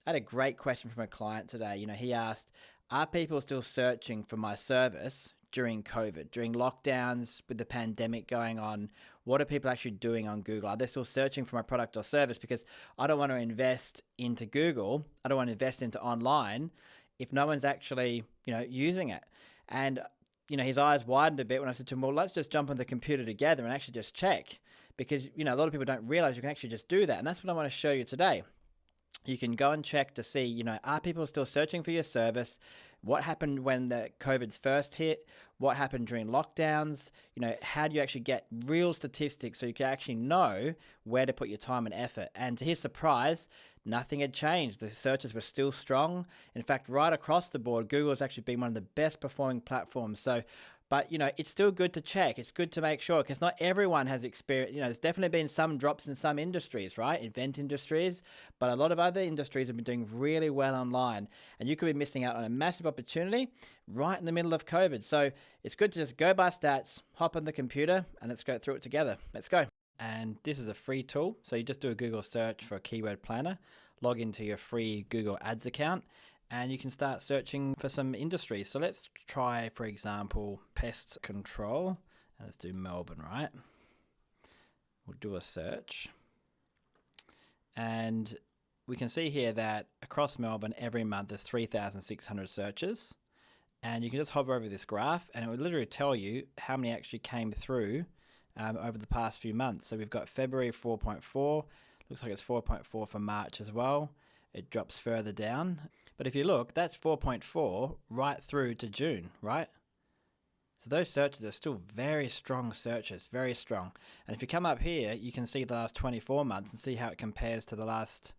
I had a great question from a client today. He asked, are people still searching for my service during COVID, during lockdowns with the pandemic going on? What are people actually doing on Google? Are they still searching for my product or service? Because I don't want to invest into Google. I don't want to invest into online if no one's actually, using it. And, his eyes widened a bit when I said to him, well, let's just jump on the computer together and actually just check. Because, a lot of people don't realize you can actually just do that. And that's what I want to show you today. You can go and check to see, are people still searching for your service? What happened when the COVID's first hit? What happened during lockdowns? How do you actually get real statistics so you can actually know where to put your time and effort? And to his surprise, nothing had changed. The searches were still strong. In fact, right across the board, Google has actually been one of the best performing platforms. But, it's still good to check. It's good to make sure because not everyone has experience. There's definitely been some drops in some industries, right? Event industries, but a lot of other industries have been doing really well online. And you could be missing out on a massive opportunity right in the middle of COVID. So it's good to just go by stats, hop on the computer, and let's go through it together. Let's go. And this is a free tool. So you just do a Google search for a keyword planner, log into your free Google Ads account, and you can start searching for some industries. So let's try, for example, pest control. And let's do Melbourne, right? We'll do a search. And we can see here that across Melbourne, every month there's 3,600 searches. And you can just hover over this graph and it will literally tell you how many actually came through over the past few months. So we've got February 4.4, looks like it's 4.4 for March as well. It drops further down. But if you look, that's 4.4 right through to June, right? So those searches are still very strong searches, very strong. And if you come up here, you can see the last 24 months and see how it compares to the last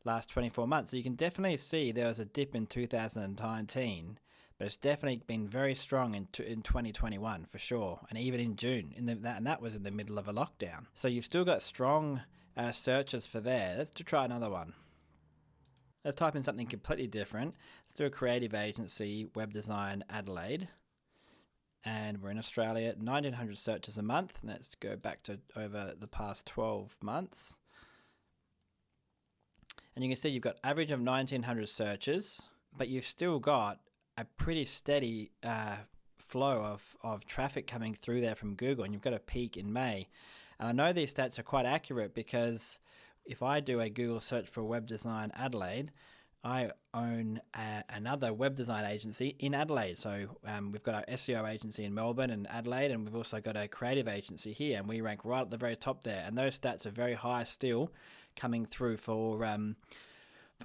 24 months. So you can definitely see there was a dip in 2019, but it's definitely been very strong in 2021 for sure, and even in June, and that was in the middle of a lockdown. So you've still got strong searches for there. Let's try another one. Let's type in something completely different. Let's do a creative agency, web design, Adelaide. And we're in Australia, 1,900 searches a month. Let's go back to over the past 12 months. And you can see you've got average of 1,900 searches, but you've still got a pretty steady flow of traffic coming through there from Google, and you've got a peak in May. And I know these stats are quite accurate because if I do a Google search for web design Adelaide, I own another web design agency in Adelaide. So we've got our SEO agency in Melbourne and Adelaide, and we've also got a creative agency here, and we rank right at the very top there. And those stats are very high still coming through for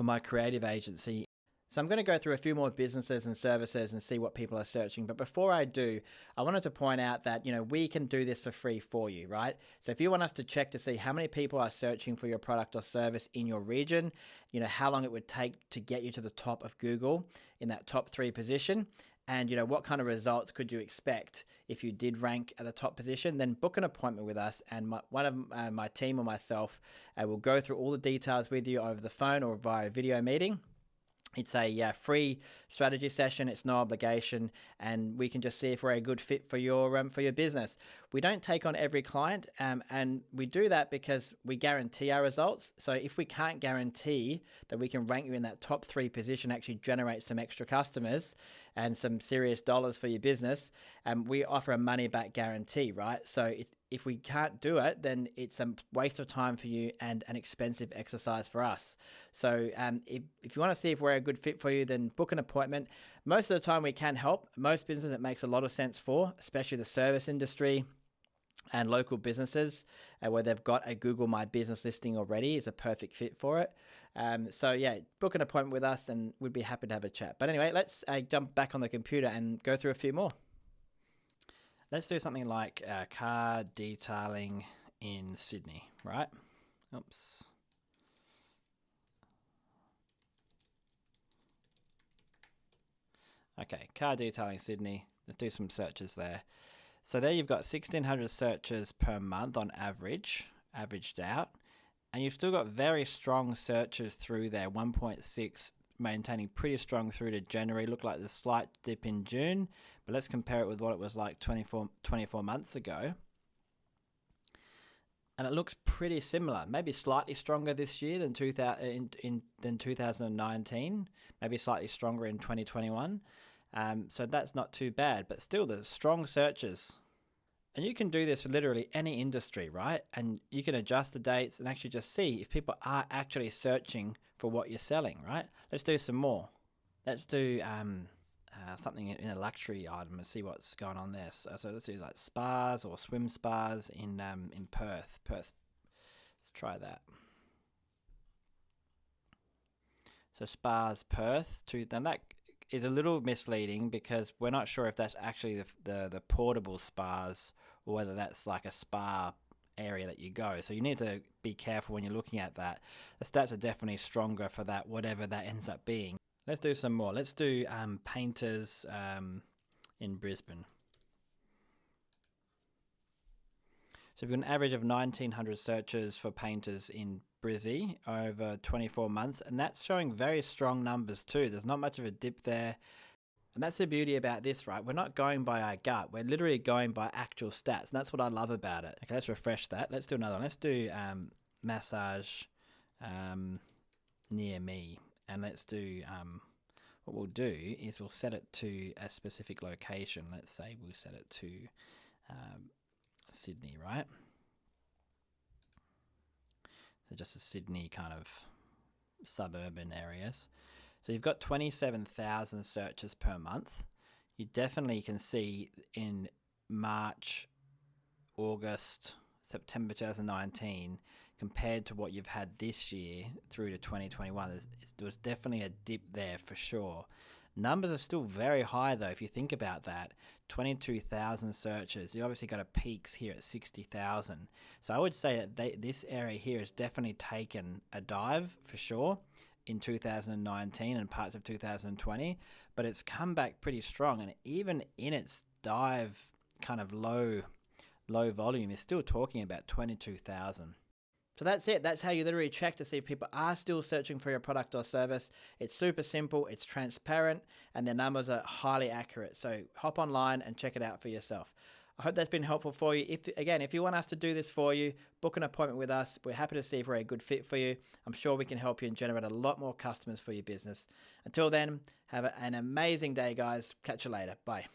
my creative agency. So I'm going to go through a few more businesses and services and see what people are searching. But before I do, I wanted to point out that, we can do this for free for you, right? So if you want us to check to see how many people are searching for your product or service in your region, how long it would take to get you to the top of Google in that top 3 position, and what kind of results could you expect if you did rank at the top position, then book an appointment with us, and one of my team or myself will go through all the details with you over the phone or via a video meeting. It's a free strategy session. It's no obligation, and we can just see if we're a good fit for your business. We don't take on every client, and we do that because we guarantee our results. So if we can't guarantee that we can rank you in that top 3 position, actually generate some extra customers and some serious dollars for your business, we offer a money back guarantee, right? So if we can't do it, then it's a waste of time for you and an expensive exercise for us. So if you want to see if we're a good fit for you, then book an appointment. Most of the time we can help. Most businesses it makes a lot of sense for, especially the service industry and local businesses where they've got a Google My Business listing already is a perfect fit for it. So yeah, book an appointment with us and we'd be happy to have a chat. But anyway, let's jump back on the computer and go through a few more. Let's do something like car detailing in Sydney, right? Oops. Okay, car detailing Sydney. Let's do some searches there. So there you've got 1,600 searches per month on average, averaged out. And you've still got very strong searches through there, 1.6 maintaining pretty strong through to January. Looked like the slight dip in June, but let's compare it with what it was like 24 months ago. and it looks pretty similar. Maybe slightly stronger this year than 2019. Maybe slightly stronger in 2021. So that's not too bad, but still, there's strong searches. And you can do this for literally any industry, right? And you can adjust the dates and actually just see if people are actually searching for what you're selling, right? Let's do some more. Let's do something in a luxury item and see what's going on there. So let's do like spas or swim spas in Perth. Let's try that. So spas Perth. Now that is a little misleading because we're not sure if that's actually the portable spas or whether that's like a spa area that you go. So you need to be careful when you're looking at that. The stats are definitely stronger for that, whatever that ends up being. Let's do some more. Let's do painters in Brisbane. So we've got an average of 1,900 searches for painters in Brizzy over 24 months, and that's showing very strong numbers too. There's not much of a dip there. And that's the beauty about this, right? We're not going by our gut. We're literally going by actual stats, and that's what I love about it. Okay, let's refresh that. Let's do another one. Let's do massage near me. And let's do, what we'll do is we'll set it to a specific location. Let's say we'll set it to Sydney, right? So just a Sydney kind of suburban areas. So you've got 27,000 searches per month. You definitely can see in March, August, September 2019, compared to what you've had this year through to 2021, there was definitely a dip there for sure. Numbers are still very high though, if you think about that. 22,000 searches. You obviously got a peaks here at 60,000. So I would say that this area here has definitely taken a dive for sure in 2019 and parts of 2020, but it's come back pretty strong, and even in its dive kind of low volume, is still talking about 22,000. So that's it. That's how you literally check to see if people are still searching for your product or service. It's super simple, it's transparent, and their numbers are highly accurate. So hop online and check it out for yourself. I hope that's been helpful for you. If you want us to do this for you, book an appointment with us. We're happy to see if we're a good fit for you. I'm sure we can help you and generate a lot more customers for your business. Until then, have an amazing day, guys. Catch you later. Bye.